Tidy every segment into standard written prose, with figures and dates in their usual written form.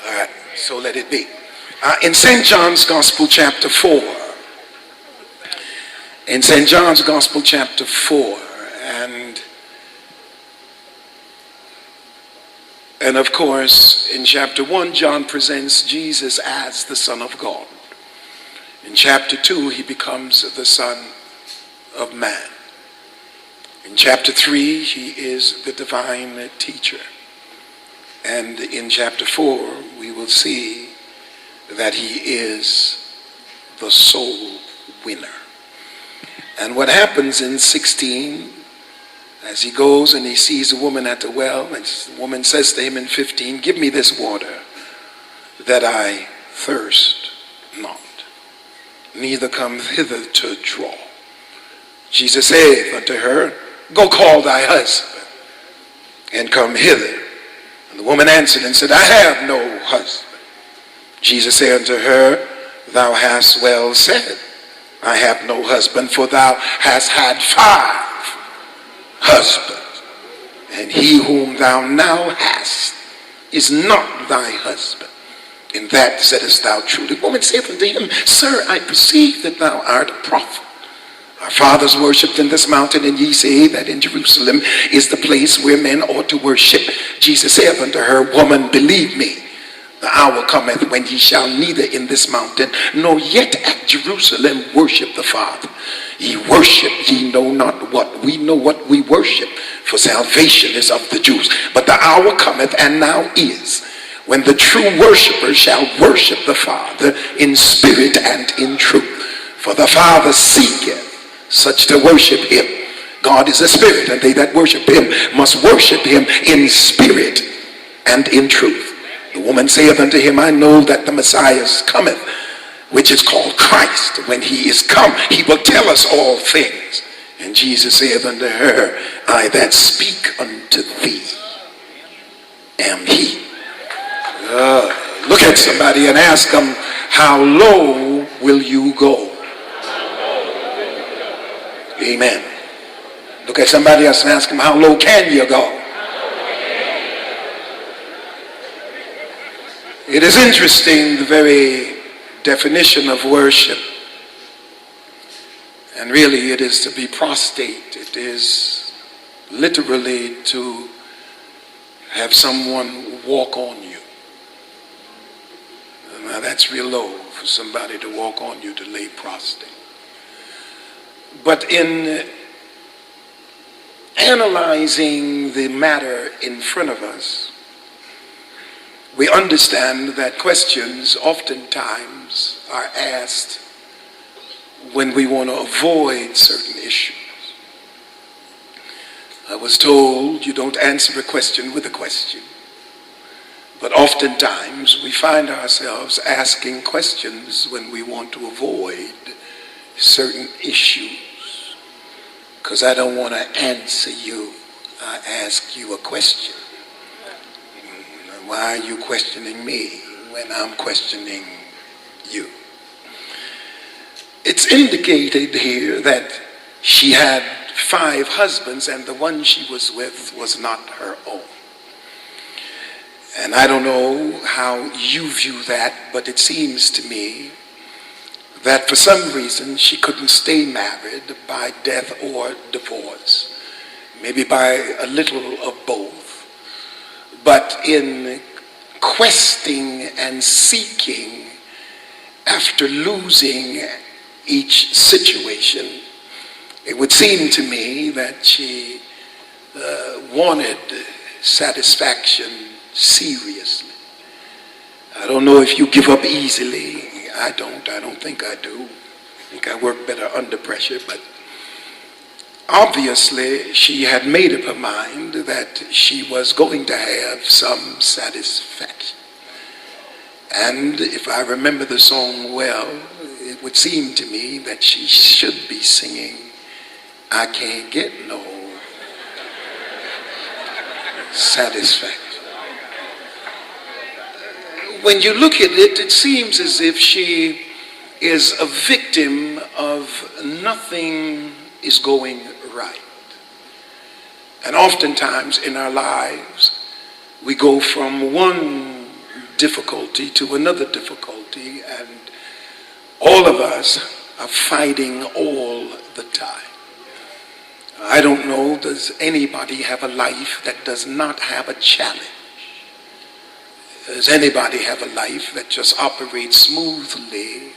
All right, so let it be. In St. John's Gospel, chapter 4. In St. John's Gospel, chapter 4. And of course, in chapter 1, John presents Jesus as the Son of God. In chapter 2, he becomes the Son of Man. In chapter 3, he is the divine teacher. And in chapter 4, we will see that he is the soul winner. And what happens in 16, as he goes and he sees a woman at the well, and the woman says to him in 15, give me this water that I thirst not, neither come hither to draw. Jesus saith unto her, go call thy husband and come hither. And the woman answered and said, I have no husband. Jesus said unto her, thou hast well said, I have no husband, for thou hast had 5 husbands, and he whom thou now hast is not thy husband. In that saidest thou truly. The woman saith unto him, Sir, I perceive that thou art a prophet. Our fathers worshipped in this mountain, and ye say that in Jerusalem is the place where men ought to worship. Jesus saith unto her, Woman, believe me, the hour cometh when ye shall neither in this mountain nor yet at Jerusalem worship the Father. Ye worship, ye know not what. We know what we worship, for salvation is of the Jews. But the hour cometh, and now is, when the true worshipers shall worship the Father in spirit and in truth. For the Father seeketh such to worship him. God is a spirit, and they that worship him must worship him in spirit and in truth. The woman saith unto him, I know that the Messiah cometh, which is called Christ. When he is come, he will tell us all things. And Jesus saith unto her, I that speak unto thee am he. Look at somebody and ask them, how low will you go? Amen. Look at somebody else and ask them, how low can you go? It is interesting, the very definition of worship. And really it is to be prostrate. It is literally to have someone walk on you. Now that's real low for somebody to walk on you, to lay prostrate. But in analyzing the matter in front of us, we understand that questions oftentimes are asked when we want to avoid certain issues. I was told you don't answer a question with a question. But oftentimes we find ourselves asking questions when we want to avoid certain issues. Because I don't want to answer you. I ask you a question. Why are you questioning me when I'm questioning you? It's indicated here that she had 5 husbands, and the one she was with was not her own. And I don't know how you view that, but it seems to me that for some reason she couldn't stay married by death or divorce, maybe by a little of both. But in questing and seeking after losing each situation, it would seem to me that she wanted satisfaction seriously. I don't know if you give up easily. I don't think I do. I think I work better under pressure, but obviously she had made up her mind that she was going to have some satisfaction. And if I remember the song well, it would seem to me that she should be singing, I can't get no satisfaction. When you look at it, it seems as if she is a victim of nothing is going right. And oftentimes in our lives, we go from one difficulty to another difficulty, and all of us are fighting all the time. I don't know, does anybody have a life that does not have a challenge? Does anybody have a life that just operates smoothly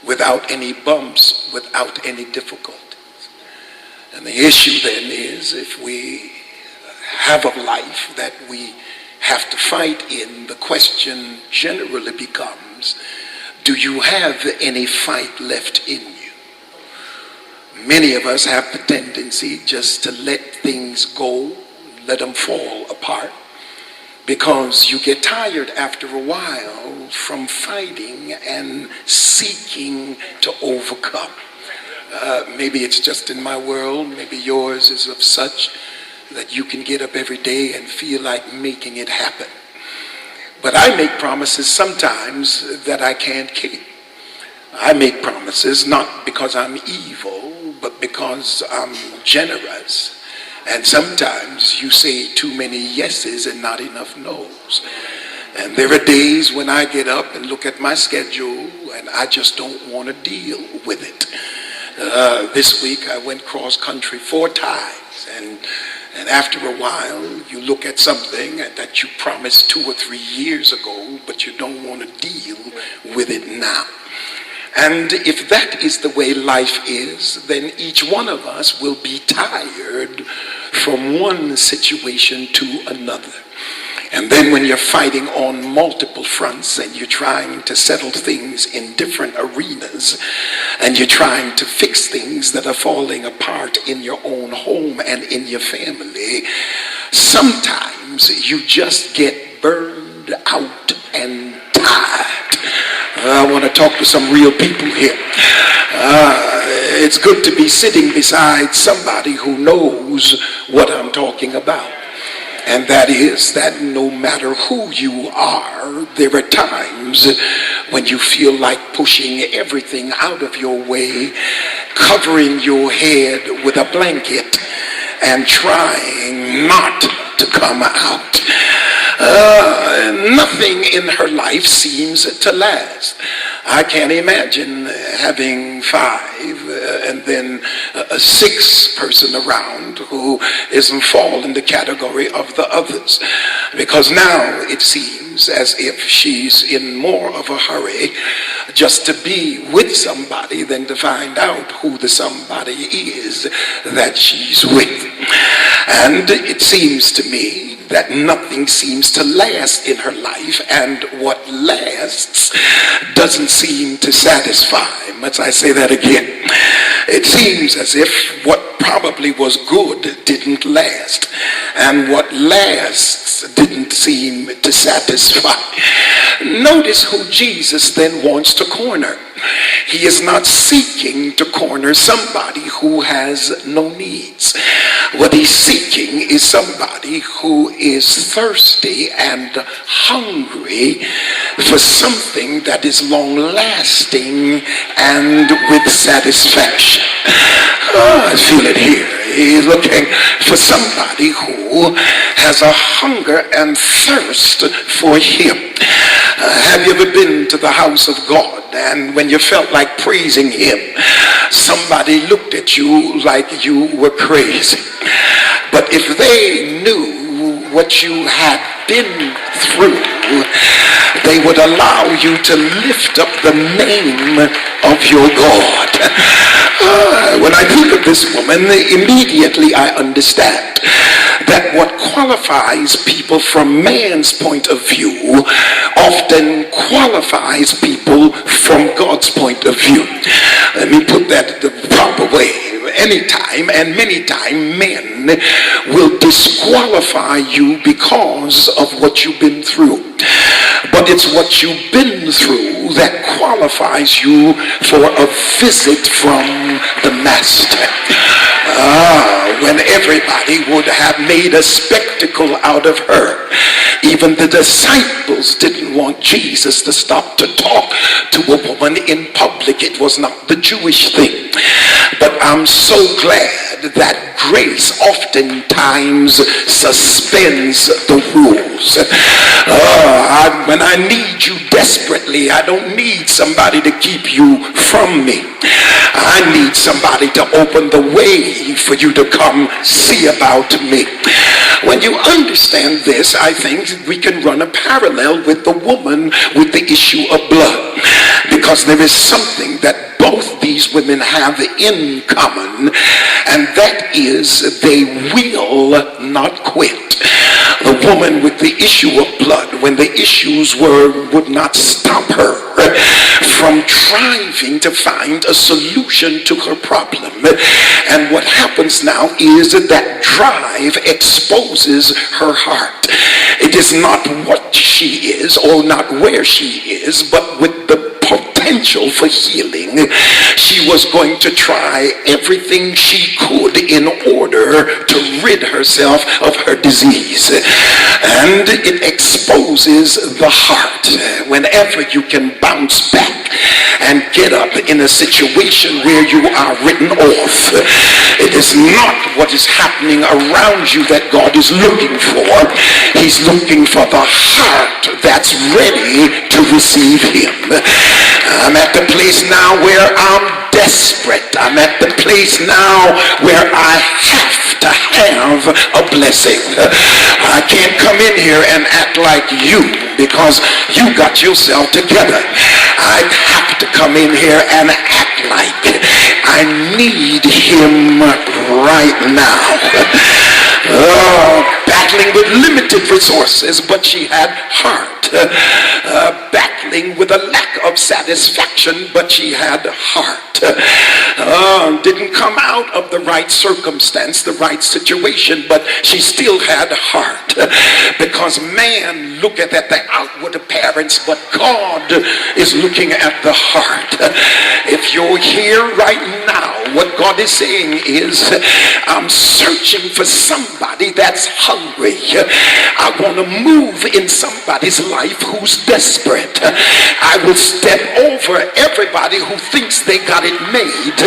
without any bumps, without any difficulties? And the issue then is, if we have a life that we have to fight in, the question generally becomes, do you have any fight left in you? Many of us have the tendency just to let things go, let them fall apart, because you get tired after a while from fighting and seeking to overcome. Maybe it's just in my world, maybe yours is of such that you can get up every day and feel like making it happen. But I make promises sometimes that I can't keep. I make promises not because I'm evil, but because I'm generous. And sometimes you say too many yeses and not enough no's. And there are days when I get up and look at my schedule and I just don't want to deal with it. This week I went cross country 4 times, and after a while you look at something that you promised 2 or 3 years ago, but you don't want to deal with it now. And if that is the way life is, then each one of us will be tired from one situation to another. And then when you're fighting on multiple fronts and you're trying to settle things in different arenas, and you're trying to fix things that are falling apart in your own home and in your family, sometimes you just get burned out and tired. I want to talk to some real people here. It's good to be sitting beside somebody who knows what I'm talking about. And that is that no matter who you are, there are times when you feel like pushing everything out of your way, covering your head with a blanket, and trying not to come out. Nothing in her life seems to last. I can't imagine having 5 and then a 6th person around who isn't fall in the category of the others, because now it seems as if she's in more of a hurry just to be with somebody than to find out who the somebody is that she's with. And it seems to me that nothing seems to last in her life, and what lasts doesn't seem to satisfy. Must I say that again? It seems as if what probably was good didn't last, and what lasts didn't seem to satisfy. Notice who Jesus then wants to corner. He is not seeking to corner somebody who has no needs. What he's seeking is somebody who is thirsty and hungry for something that is long lasting and with satisfaction. I feel it here. He's looking for somebody who has a hunger and thirst for him. Have you ever been to the house of God, and when you felt like praising him, somebody looked at you like you were crazy? But if they knew what you had been through, they would allow you to lift up the name of your God. When I think of this woman, immediately I understand that what qualifies people from man's point of view often qualifies people from God's point of view. Let me put that the proper way. Anytime and many times men will disqualify you because of what you've been through. But it's what you've been through that qualifies you for a visit from the Master. When everybody would have made a spectacle out of her, even the disciples didn't want Jesus to stop to talk to a woman in public. It was not the Jewish thing. But I'm so glad that grace oftentimes suspends the rules. When I need you desperately, I don't need somebody to keep you from me. I need somebody to open the way for you to come see about me. When you understand this, I think we can run a parallel with the woman with the issue of blood, because there is something that both these women have in common, and that is they will not quit. The woman with the issue of blood, when the issues would not stop her from striving to find a solution to her problem. And what happens now is that drive exposes her heart. It is not what she is or not where she is, but with the potential for healing, she was going to try everything she could in order to rid herself of her disease. And it exposes the heart. Whenever you can bounce back and get up in a situation where you are written off, it is not what is happening around you that God is looking for. He's looking for the heart that's ready to receive him. I'm at the place now where I'm desperate. I'm at the place now where I have to have a blessing. I can't come in here and act like you because you got yourself together. I have to come in here and act like I need him right now. Battling with limited resources, but she had heart. Battling with a lack of satisfaction, but she had heart. Didn't come out of the right circumstance, the right situation, but she still had heart. Because man looketh at the outward appearance, but God is looking at the heart. If you're here right now, what God is saying is, I'm searching for somebody that's hungry. I want to move in somebody's life who's desperate. I will step over everybody who thinks they got it made,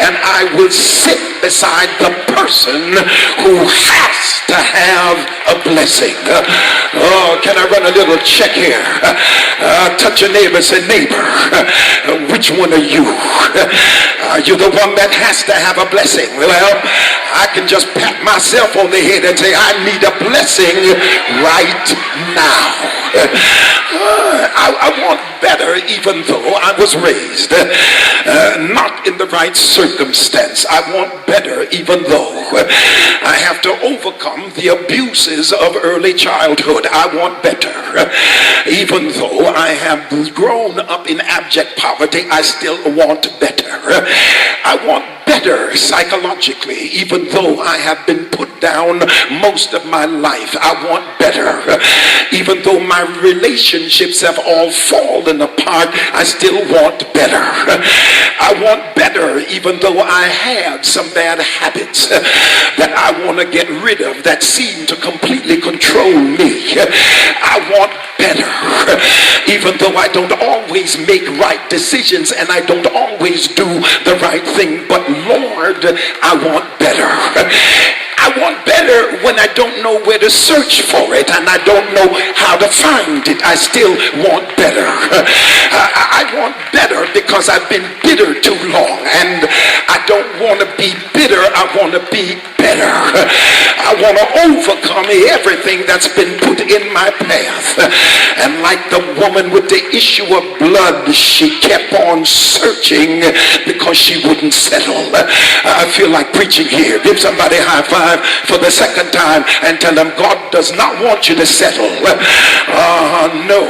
and I will sit beside the person who has to have a blessing. Can I run a little check here? Touch your neighbor, say, neighbor, which one are you? Are you the one that has to have a blessing? Well, I can just pat myself on the head and say, I need a blessing right now. I want better, even though I was raised not in the right circumstance. I want better, even though I have to overcome the abuses of early childhood. I want better. Even though I have grown up in abject poverty, I still want better. I want better psychologically, even though I have been put down most of my life. I want better. Even though my relationships have all fallen apart, I still want better. I want better, even though I have some bad habits that I want to get rid of that seem to completely control me. I want better, even though I don't always make right decisions and I don't always do the right thing. But Lord, I want better. I want better when I don't know where to search for it and I don't know how to find it. I still want better. I want better because I've been bitter too long, and I don't want to be bitter. I want to be better. I want to overcome everything that's been put in my path. And like the woman with the issue of blood, she kept on searching because she wouldn't settle. I feel like preaching here. Give somebody a high five for the second time and tell them God does not want you to settle. No.